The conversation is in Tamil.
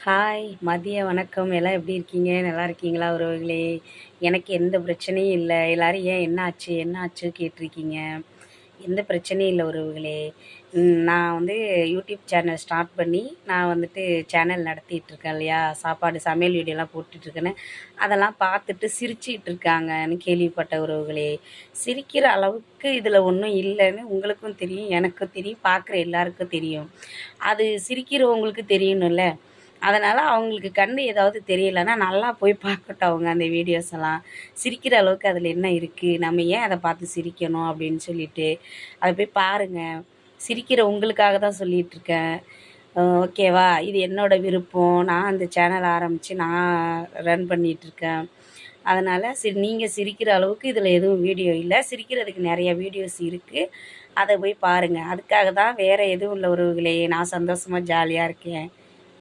ஹாய், மதிய வணக்கம். எல்லாம் எப்படி இருக்கீங்க? நல்லா இருக்கீங்களா உறவுகளே? எனக்கு எந்த பிரச்சனையும் இல்ல. எல்லாரும் ஏன் என்ன ஆச்சு, என்ன ஆச்சு கேட்டிருக்கீங்க. எந்த பிரச்சனையும் இல்ல உறவுகளே. நான் வந்து யூடியூப் சேனல் ஸ்டார்ட் பண்ணி, நான் வந்துட்டு சேனல் நடத்திட்டுருக்கேன் இல்லையா? சாப்பாடு சமையல் வீடியோலாம் போட்டுட்ருக்கேன்னு, அதெல்லாம் பார்த்துட்டு சிரிச்சுட்டு இருக்காங்கன்னு கேள்விப்பட்ட உறவுகளே. சிரிக்கிற அளவுக்கு இதில் ஒன்றும் இல்லைன்னு உங்களுக்கும் தெரியும், எனக்கும் தெரியும், பார்க்குற எல்லாருக்கும் தெரியும். அது சிரிக்கிறவங்களுக்கு தெரியணும்ல. அதனால் அவங்களுக்கு கண் ஏதாவது தெரியலைன்னா நல்லா போய் பார்க்கட்டும் அவங்க அந்த வீடியோஸ் எல்லாம். சிரிக்கிற அளவுக்கு அதில் என்ன இருக்குது, நம்ம ஏன் அதை பார்த்து சிரிக்கணும் அப்படின்னு சொல்லிட்டு அதை போய் பாருங்கள். சிரிக்கிற உங்களுக்காக தான் சொல்லிகிட்ருக்கேன். ஓகேவா? இது என்னோட விருப்பம். நான் அந்த சேனல் ஆரம்பித்து நான் ரன் பண்ணிகிட்ருக்கேன். அதனால் நீங்கள் சிரிக்கிற அளவுக்கு இதில் எதுவும் வீடியோ இல்லை. சிரிக்கிறதுக்கு நிறைய வீடியோஸ் இருக்குது. அதை போய் பாருங்கள். அதுக்காக தான், வேறு எதுவும் இல்லை உறவுகளே. நான் சந்தோஷமாக ஜாலியாக இருக்கேன்.